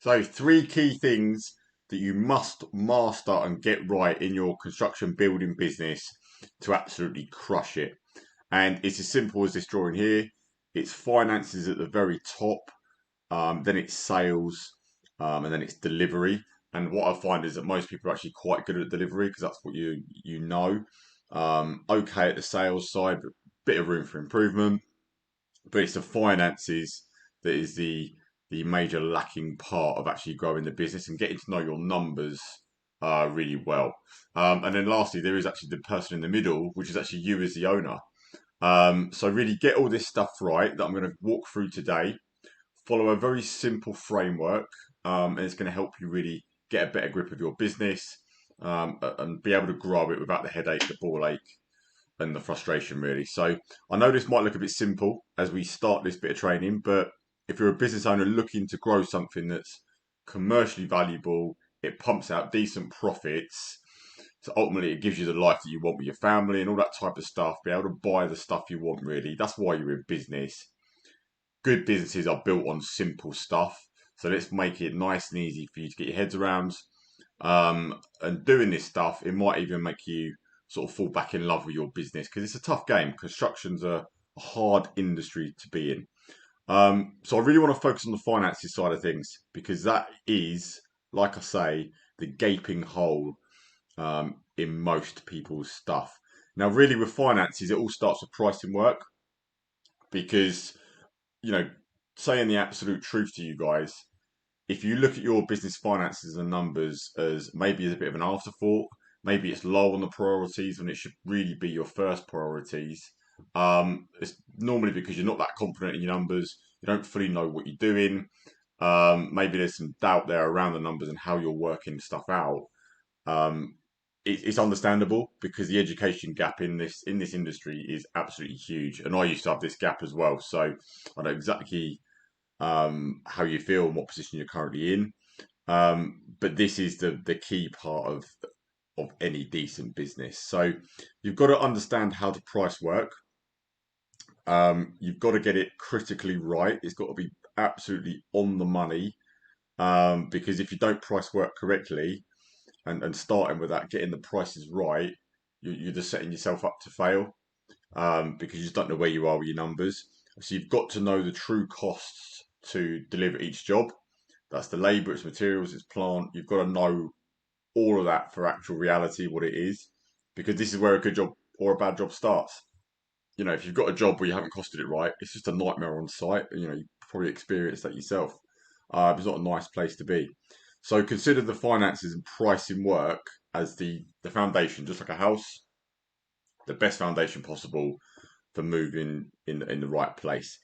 So, three key things that you must master and get right in your construction building business to absolutely crush it. And it's as simple as this drawing here. It's finances at the very top, then it's sales, and then it's delivery. And what I find is that most people are actually quite good at delivery because that's what you know. Okay at the sales side, but bit of room for improvement. But it's the finances that is the major lacking part of actually growing the business and getting to know your numbers really well. And then lastly, there is actually the person in the middle, which is actually you as the owner. So really get all this stuff right that I'm going to walk through today. Follow a very simple framework, and it's going to help you really get a better grip of your business and be able to grow it without the headache, the ball ache, and the frustration really. So I know this might look a bit simple as we start this bit of training, but if you're a business owner looking to grow something that's commercially valuable, it pumps out decent profits. So ultimately, it gives you the life that you want with your family and all that type of stuff. Be able to buy the stuff you want, really. That's why you're in business. Good businesses are built on simple stuff. So let's make it nice and easy for you to get your heads around. And doing this stuff, it might even make you sort of fall back in love with your business because it's a tough game. Construction's a hard industry to be in. So I really want to focus on the finances side of things because that is, like I say, the gaping hole in most people's stuff. Now, really, with finances, it all starts with pricing work because, you know, saying the absolute truth to you guys, if you look at your business finances and numbers as maybe as a bit of an afterthought, maybe it's low on the priorities when it should really be your first priorities. It's normally because you're not that confident in your numbers. You don't fully know what you're doing. Maybe there's some doubt there around the numbers and how you're working stuff out. Um, it's understandable because the education gap in this industry is absolutely huge, and I used to have this gap as well. So I know exactly how you feel and what position you're currently in. But this is the key part of any decent business. So you've got to understand how the price work. You've got to get it critically right. It's got to be absolutely on the money. Because if you don't price work correctly and starting with that, getting the prices right, you're just setting yourself up to fail because you just don't know where you are with your numbers. So you've got to know the true costs to deliver each job. That's the labour, it's materials, it's plant. You've got to know all of that for actual reality, what it is, because this is where a good job or a bad job starts. You know, if you've got a job where you haven't costed it right, it's just a nightmare on site. You know, you probably experienced that yourself. It's not a nice place to be. So consider the finances and pricing work as the foundation, just like a house, the best foundation possible for moving in the right place.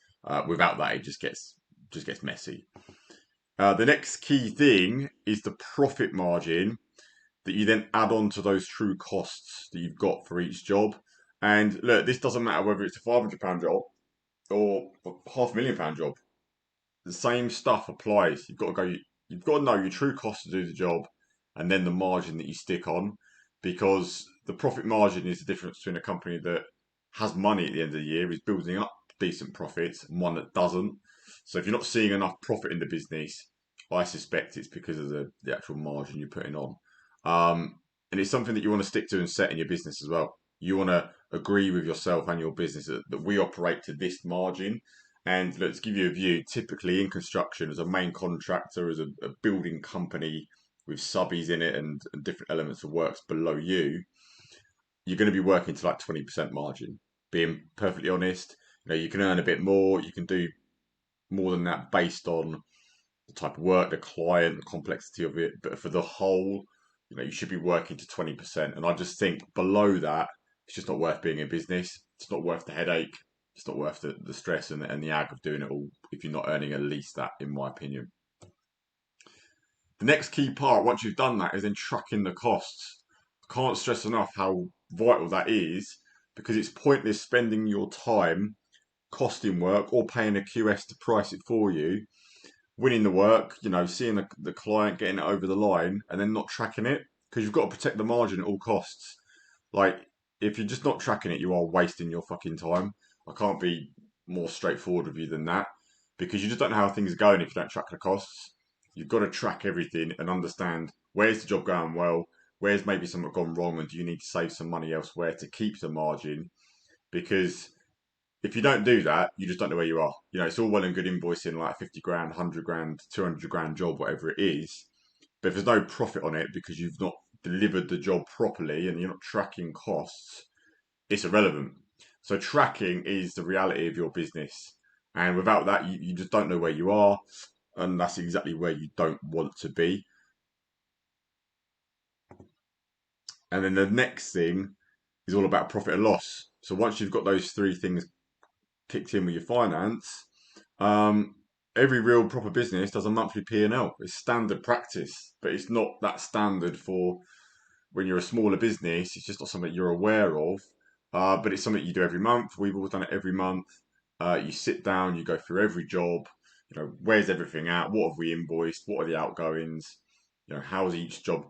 Without that, it just gets messy. The next key thing is the profit margin that you then add on to those true costs that you've got for each job. And look, this doesn't matter whether it's a £500 job or a £500,000 job. The same stuff applies. You've got to know your true cost to do the job, and then the margin that you stick on, because the profit margin is the difference between a company that has money at the end of the year, is building up decent profits, and one that doesn't. So if you're not seeing enough profit in the business, I suspect it's because of the actual margin you're putting on. And it's something that you want to stick to and set in your business as well. You want to agree with yourself and your business that we operate to this margin. And let's give you a view. Typically, in construction, as a main contractor, as a building company with subbies in it and different elements of works below you, you're going to be working to like 20% margin. Being perfectly honest, you can earn a bit more. You can do more than that based on the type of work, the client, the complexity of it. But for the whole, you should be working to 20%. And I just think below that, it's just not worth being in business. It's not worth the headache. It's not worth the stress and the ag of doing it all if you're not earning at least that, in my opinion. The next key part, once you've done that, is then tracking the costs. I can't stress enough how vital that is because it's pointless spending your time costing work or paying a QS to price it for you, winning the work, seeing the client getting it over the line and then not tracking it because you've got to protect the margin at all costs. Like, if you're just not tracking it, you are wasting your fucking time. I can't be more straightforward with you than that because you just don't know how things are going if you don't track the costs. You've got to track everything and understand where's the job going well, where's maybe something gone wrong, and do you need to save some money elsewhere to keep the margin? Because if you don't do that, you just don't know where you are. It's all well and good invoicing like 50 grand, 100 grand, 200 grand job, whatever it is. But if there's no profit on it because you've not delivered the job properly and you're not tracking costs, it's irrelevant. So tracking is the reality of your business. And without that, you just don't know where you are. And that's exactly where you don't want to be. And then the next thing is all about profit and loss. So once you've got those three things kicked in with your finance, um, every real proper business does a monthly P&L. It's standard practice, but it's not that standard for when you're a smaller business. It's just not something you're aware of, but it's something you do every month. We've all done it every month. You sit down, you go through every job. Where's everything at? What have we invoiced? What are the outgoings? How's each job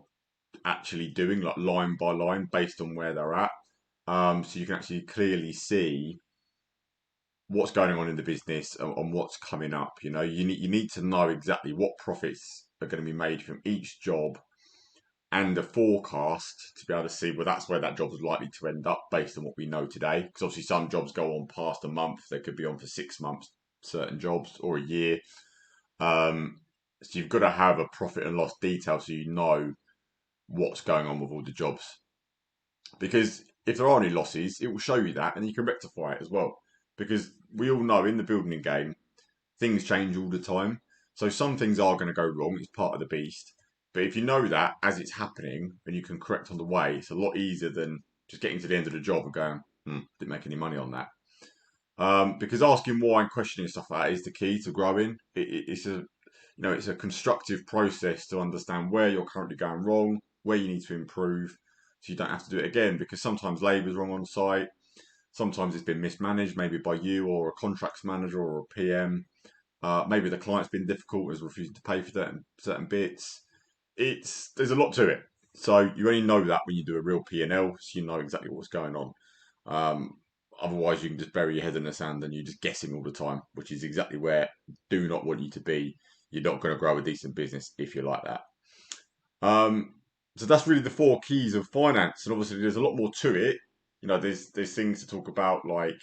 actually doing, like line by line, based on where they're at. So you can actually clearly see what's going on in the business and what's coming up. You need to know exactly what profits are going to be made from each job and a forecast to be able to see, well, that's where that job's likely to end up based on what we know today. Because obviously some jobs go on past a month, they could be on for 6 months, certain jobs, or a year. So you've got to have a profit and loss detail so you know what's going on with all the jobs. Because if there are any losses, it will show you that and you can rectify it as well. Because we all know in the building game, things change all the time. So some things are going to go wrong. It's part of the beast. But if you know that as it's happening and you can correct on the way, it's a lot easier than just getting to the end of the job and going, didn't make any money on that. Because asking why and questioning stuff like that is the key to growing. It's a constructive process to understand where you're currently going wrong, where you need to improve, so you don't have to do it again. Because sometimes labour's wrong on site, sometimes it's been mismanaged, maybe by you or a contracts manager or a PM. Maybe the client's been difficult, has refused to pay for certain bits. There's a lot to it. So you only know that when you do a real P&L, so you know exactly what's going on. Otherwise, you can just bury your head in the sand and you're just guessing all the time, which is exactly where I do not want you to be. You're not going to grow a decent business if you're like that. So that's really the four keys of finance, and obviously there's a lot more to it. There's things to talk about like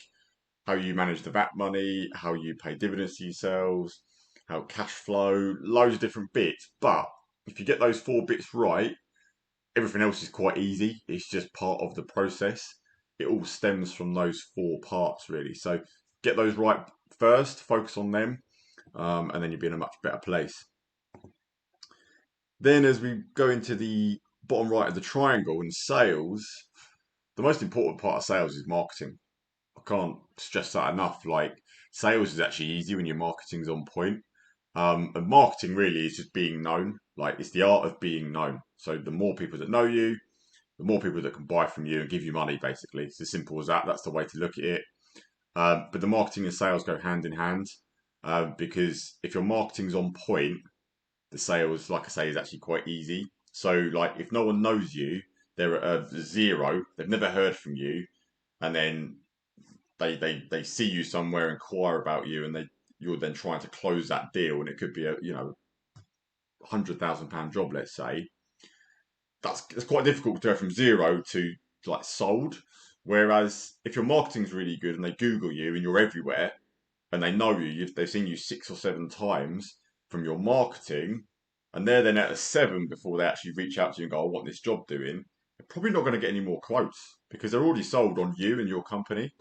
how you manage the VAT money, how you pay dividends to yourselves, how cash flow, loads of different bits. But if you get those four bits right, everything else is quite easy. It's just part of the process. It all stems from those four parts, really. So get those right first, focus on them, and then you'll be in a much better place. Then, as we go into the bottom right of the triangle in sales, the most important part of sales is marketing. I can't stress that enough. Like, sales is actually easy when your marketing's on point. And marketing really is just being known. Like, it's the art of being known. So the more people that know you, the more people that can buy from you and give you money, basically. It's as simple as that. That's the way to look at it. But the marketing and sales go hand in hand. Because if your marketing's on point, the sales, like I say, is actually quite easy. So, like, if no one knows you, they're at a zero, they've never heard from you, and then they see you somewhere, inquire about you, and you're then trying to close that deal, and it could be a £100,000 job, let's say. That's quite difficult to go from zero to like sold. Whereas if your marketing's really good and they Google you and you're everywhere and they know you, they've seen you 6 or 7 times from your marketing, and they're then at a 7 before they actually reach out to you and go, I want this job doing, they're probably not going to get any more quotes because they're already sold on you and your company,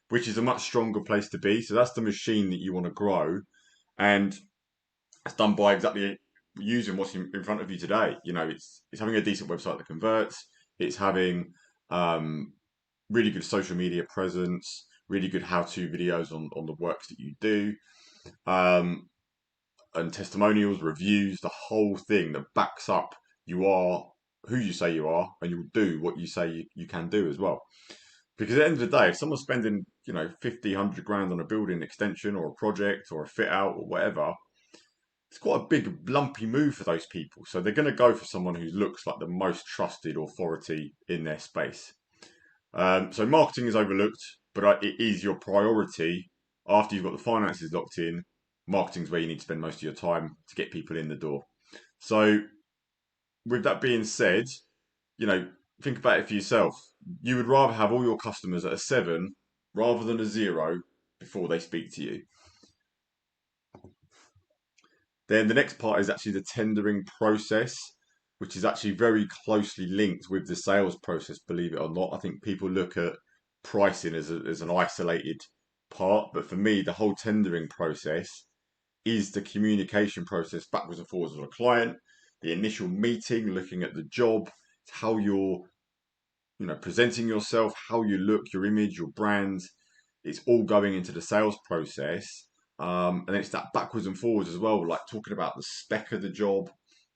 which is a much stronger place to be. So that's the machine that you want to grow. And it's done by exactly using what's in front of you today. It's having a decent website that converts. It's having really good social media presence, really good how-to videos on the works that you do, and testimonials, reviews, the whole thing that backs up you are who you say you are, and you'll do what you say you can do as well. Because at the end of the day, if someone's spending 50, 100 grand on a building extension or a project or a fit out or whatever, it's quite a big lumpy move for those people. So they're going to go for someone who looks like the most trusted authority in their space. So marketing is overlooked, but it is your priority after you've got the finances locked in Marketing's where you need to spend most of your time to get people in the door. So with that being said, you know, think about it for yourself. You would rather have all your customers at a 7 rather than a 0 before they speak to you. Then the next part is actually the tendering process, which is actually very closely linked with the sales process, believe it or not. I think people look at pricing as an isolated part, but for me, the whole tendering process is the communication process backwards and forwards with a client, the initial meeting, looking at the job, how you're presenting yourself, how you look, your image, your brand. It's all going into the sales process. And then it's that backwards and forwards as well, like talking about the spec of the job,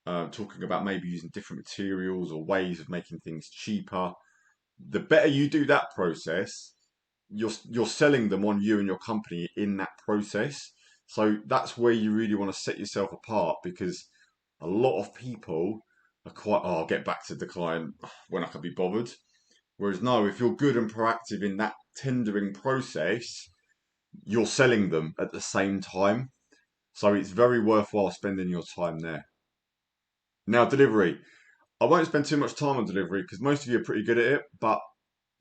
talking about maybe using different materials or ways of making things cheaper. The better you do that process, you're selling them on you and your company in that process. So that's where you really want to set yourself apart, because a lot of people are quite, oh, I'll get back to the client when I can be bothered. Whereas no, if you're good and proactive in that tendering process, you're selling them at the same time. So it's very worthwhile spending your time there. Now, delivery. I won't spend too much time on delivery because most of you are pretty good at it. But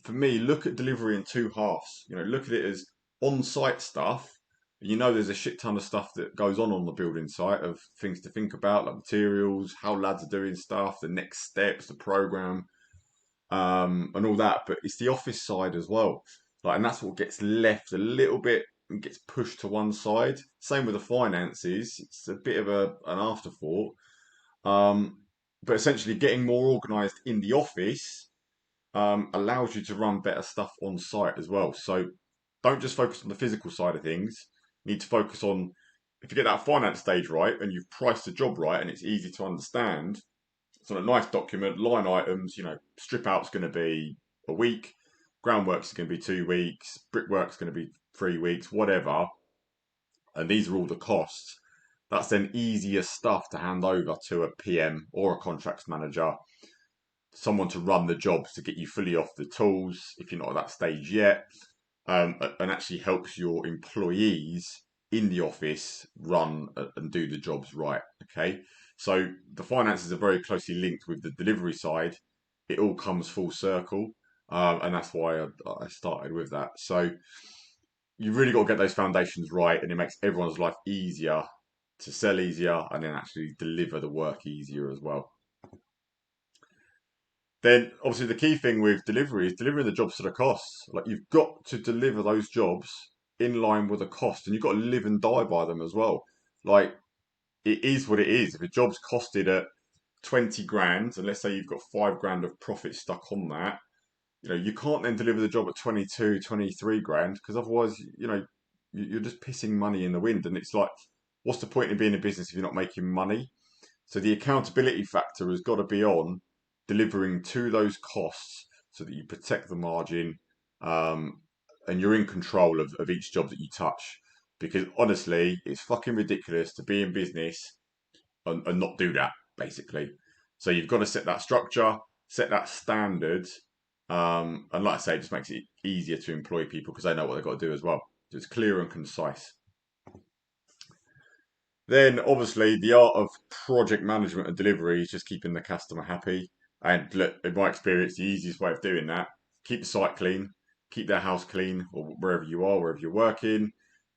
for me, look at delivery in two halves. Look at it as on-site stuff. There's a shit ton of stuff that goes on the building site of things to think about, like materials, how lads are doing stuff, the next steps, the program, and all that. But it's the office side as well. And that's what gets left a little bit and gets pushed to one side. Same with the finances. It's a bit of an afterthought. But essentially, getting more organised in the office allows you to run better stuff on site as well. So don't just focus on the physical side of things. You need to focus on, if you get that finance stage right and you've priced the job right and it's easy to understand, it's on a nice document, line items, strip out's going to be a week, groundwork's going to be 2 weeks, brickwork's going to be 3 weeks, whatever. And these are all the costs. That's then easier stuff to hand over to a PM or a contracts manager, someone to run the jobs to get you fully off the tools if you're not at that stage yet, and actually helps your employees in the office run and do the jobs right. Okay, so the finances are very closely linked with the delivery side. It all comes full circle, and that's why I started with that. So you've really got to get those foundations right, and it makes everyone's life easier to sell easier and then actually deliver the work easier as well. Then obviously the key thing with delivery is delivering the jobs to the costs. Like, you've got to deliver those jobs in line with the cost, and you've got to live and die by them as well. Like, it is what it is. If a job's costed at 20 grand, and let's say you've got 5 grand of profit stuck on that, you can't then deliver the job at 22, 23 grand, because otherwise, you're just pissing money in the wind. And it's like, what's the point in being in business if you're not making money? So the accountability factor has got to be on delivering to those costs so that you protect the margin, and you're in control of each job that you touch. Because honestly, it's fucking ridiculous to be in business and not do that, basically. So you've got to set that structure, set that standard, and like I say, it just makes it easier to employ people because they know what they've got to do as well. So it's clear and concise. Then obviously the art of project management and delivery is just keeping the customer happy. And look, in my experience, the easiest way of doing that, keep the site clean, keep their house clean, or wherever you are, wherever you're working.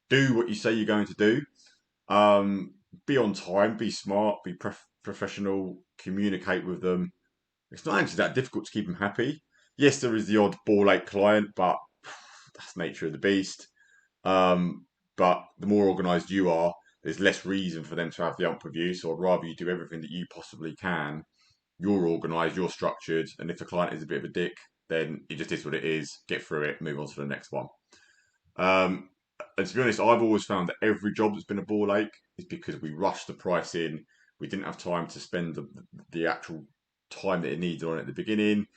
Do what you say you're going to do. Be on time, be smart, be professional, communicate with them. It's not actually that difficult to keep them happy. Yes, there is the odd ball ache client, but that's the nature of the beast. But the more organised you are, there's less reason for them to have the ump with you. So I'd rather you do everything that you possibly can. You're organised, you're structured, and if the client is a bit of a dick, then it just is what it is. Get through it, move on to the next one. And to be honest, I've always found that every job that's been a ball ache is because we rushed the price in. We didn't have time to spend the actual time that it needed on it at the beginning.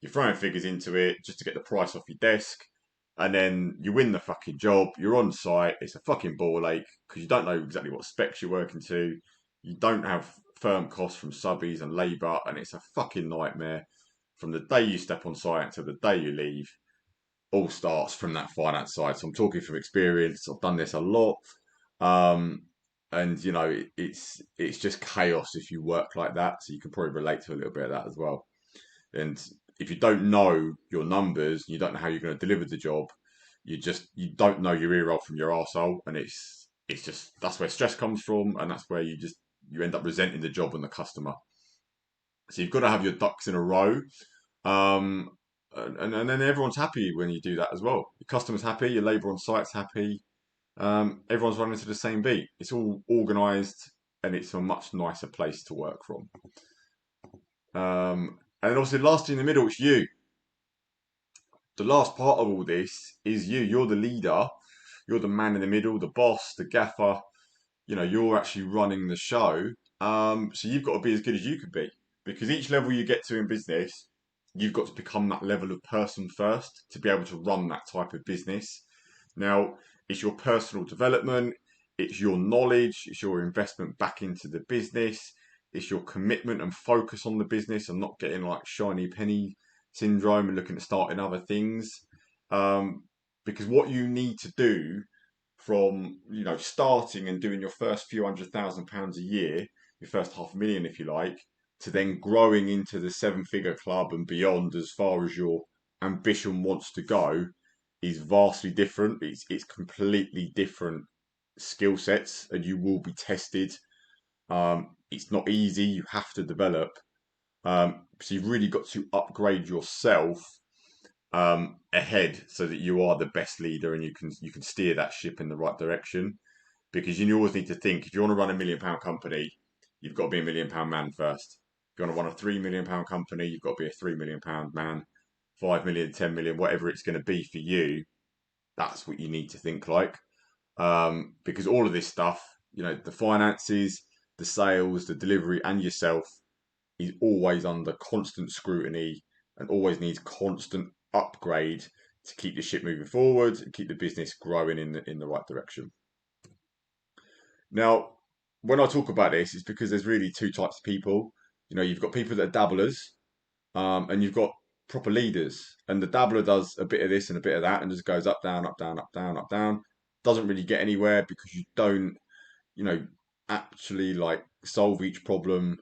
You're throwing figures into it just to get the price off your desk. And then you win the fucking job, you're on site, it's a fucking ball ache because you don't know exactly what specs you're working to. You don't have firm costs from subbies and labour, and it's a fucking nightmare. From the day you step on site until the day you leave, all starts from that finance side. So I'm talking from experience, I've done this a lot. Um, and it's just chaos if you work like that. So you can probably relate to a little bit of that as well. And if you don't know your numbers, you don't know how you're going to deliver the job. You don't know your ear roll from your arsehole, and it's just that's where stress comes from, and that's where you end up resenting the job and the customer. So you've got to have your ducks in a row, um, and then everyone's happy when you do that as well. Your customer's happy, your labour on site's happy, everyone's running to the same beat. It's all organised, and it's a much nicer place to work from. And then obviously, last in the middle, it's you. The last part of all this is you. You're the leader. You're the man in the middle, the boss, the gaffer. You're actually running the show. So you've got to be as good as you could be, because each level you get to in business, you've got to become that level of person first to be able to run that type of business. Now, it's your personal development, it's your knowledge, it's your investment back into the business, it's your commitment and focus on the business and not getting like shiny penny syndrome and looking at starting other things. Um, because what you need to do from starting and doing your first few £100,000 a year, your first 500,000 if you like, to then growing into the 7-figure club and beyond as far as your ambition wants to go, is vastly different. It's completely different skill sets, and you will be tested. It's not easy. You have to develop. So you've really got to upgrade yourself ahead so that you are the best leader and you can steer that ship in the right direction. Because you always need to think, if you want to run £1 million company, you've got to be £1 million man first. If you want to run a £3 million company, you've got to be a £3 million man. 5 million, 10 million, whatever it's going to be for you, that's what you need to think like. Because all of this stuff, the finances, the sales, the delivery, and yourself is always under constant scrutiny and always needs constant upgrade to keep the ship moving forward and keep the business growing in the right direction. Now, when I talk about this, it's because there's really two types of people. You've got people that are dabblers, and you've got proper leaders. And the dabbler does a bit of this and a bit of that, and just goes up, down, up, down, up, down, up, down. Doesn't really get anywhere because you don't, you know, actually like solve each problem,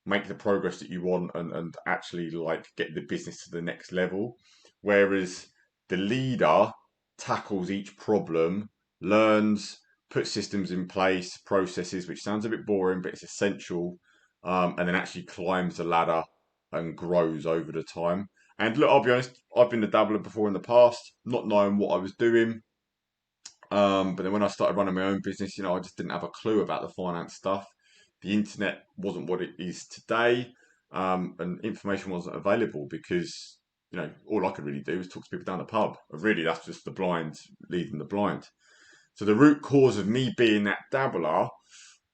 make the progress that you want, and actually like get the business to the next level. Whereas the leader tackles each problem, learns, puts systems in place, processes, which sounds a bit boring, but it's essential, and then actually climbs the ladder and grows over the time. And look, I'll be honest, I've been a dabbler before in the past, not knowing what I was doing. But then when I started running my own business, I just didn't have a clue about the finance stuff. The internet wasn't what it is today, and information wasn't available because all I could really do was talk to people down the pub. And really, that's just the blind leading the blind. So the root cause of me being that dabbler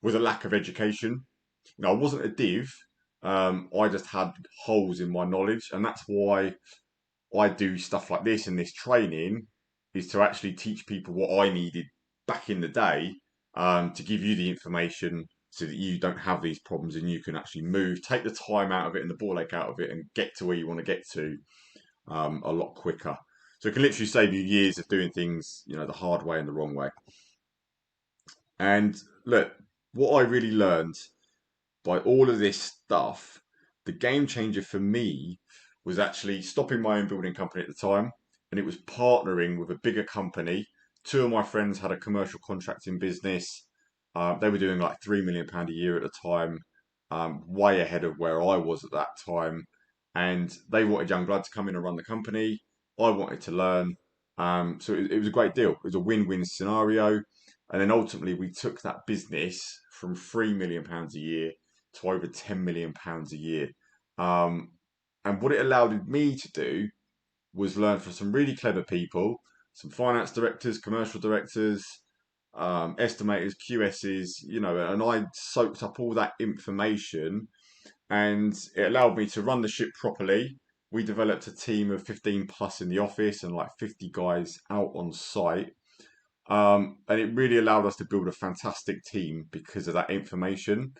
was a lack of education. I wasn't a div. I just had holes in my knowledge, and that's why I do stuff like this and this training is to actually teach people what I needed back in the day, to give you the information so that you don't have these problems and you can actually move, take the time out of it and the ball ache out of it and get to where you want to get to a lot quicker. So it can literally save you years of doing things, the hard way and the wrong way. And look, what I really learned by all of this stuff, the game changer for me was actually stopping my own building company at the time, and it was partnering with a bigger company. Two of my friends had a commercial contracting business. They were doing like £3 million a year at the time, way ahead of where I was at that time. And they wanted young blood to come in and run the company. I wanted to learn. So it was a great deal. It was a win-win scenario. And then ultimately, we took that business from £3 million a year to over £10 million a year. And what it allowed me to do was learn from some really clever people, some finance directors, commercial directors, estimators, QSs, and I soaked up all that information, and it allowed me to run the ship properly. We developed a team of 15 plus in the office and like 50 guys out on site. And it really allowed us to build a fantastic team because of that information.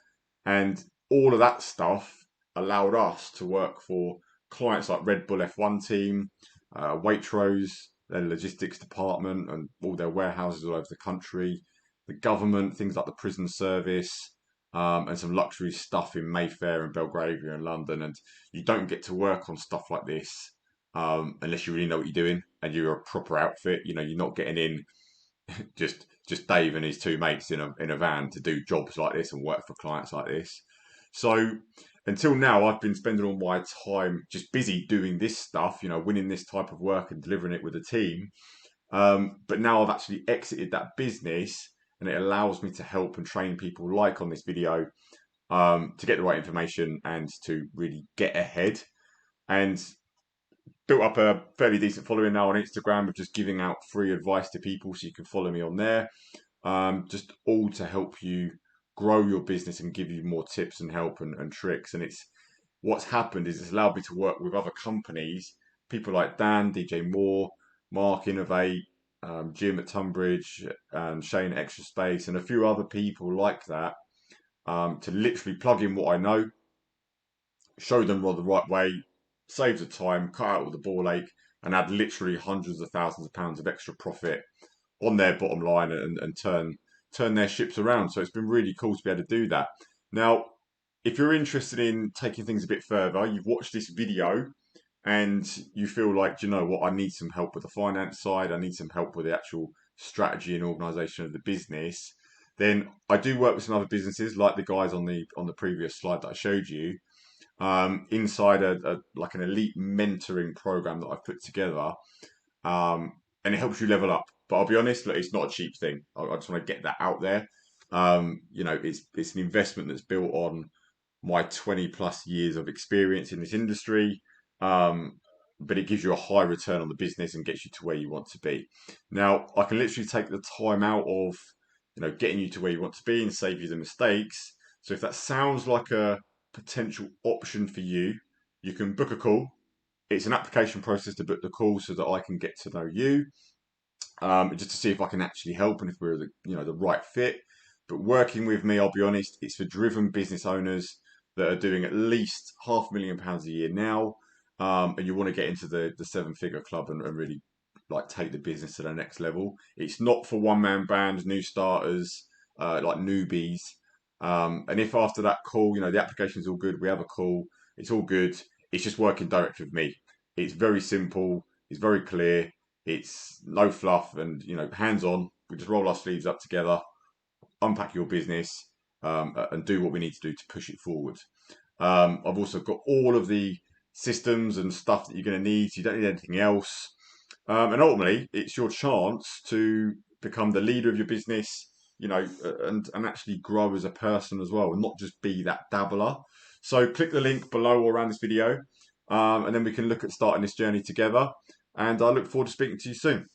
And all of that stuff allowed us to work for clients like Red Bull F1 team, Waitrose, their logistics department, and all their warehouses all over the country. the government, things like the prison service, and some luxury stuff in Mayfair and Belgravia and London. And you don't get to work on stuff like this unless you really know what you're doing and you're a proper outfit. You know, you're not getting in just Dave and his two mates in a van to do jobs like this and work for clients like this. So until now, I've been spending all my time just busy doing this stuff, you know, winning this type of work and delivering it with a team. But now I've actually exited that business, and it allows me to help and train people like on this video to get the right information and to really get ahead. And built up a fairly decent following now on Instagram of just giving out free advice to people, so you can follow me on there. Just all to help you grow your business and give you more tips and help and tricks. And it's what's happened is it's allowed me to work with other companies, people like Dan, DJ Moore, Mark Innovate, Jim at Tunbridge, and Shane at Extra Space, and a few other people like that, to literally plug in what I know, show them the right way, save the time, cut out all the ball ache, and add literally hundreds of thousands of pounds of extra profit on their bottom line and turn their ships around. So it's been really cool to be able to do that. Now, if you're interested in taking things a bit further, you've watched this video and you feel like, do you know what, I need some help with the finance side, I need some help with the actual strategy and organisation of the business, then I do work with some other businesses like the guys on the previous slide that I showed you, inside like an elite mentoring program that I've put together, and it helps you level up. But I'll be honest, look, it's not a cheap thing. I just want to get that out there. You know, it's an investment that's built on my 20 plus years of experience in this industry, but it gives you a high return on the business and gets you to where you want to be. Now, I can literally take the time out of, you know, getting you to where you want to be and save you the mistakes. So if that sounds like a potential option for you, you can book a call. It's an application process to book the call so that I can get to know you, just to see if I can actually help and if we're the right fit. But working with me, I'll be honest, it's for driven business owners that are doing at least £500,000 a year now, and you want to get into the 7-figure club and really like take the business to the next level. It's not for one-man bands, new starters, like newbies. And if after that call, you know, the application's all good, we have a call, it's all good, it's just working direct with me. It's very simple, it's very clear, it's no fluff, and you know, hands on. We just roll our sleeves up together, unpack your business, and do what we need to do to push it forward. I've also got all of the systems and stuff that you're going to need. So you don't need anything else. And ultimately, it's your chance to become the leader of your business, you know, and actually grow as a person as well, and not just be that dabbler. So click the link below or around this video, and then we can look at starting this journey together. And I look forward to speaking to you soon.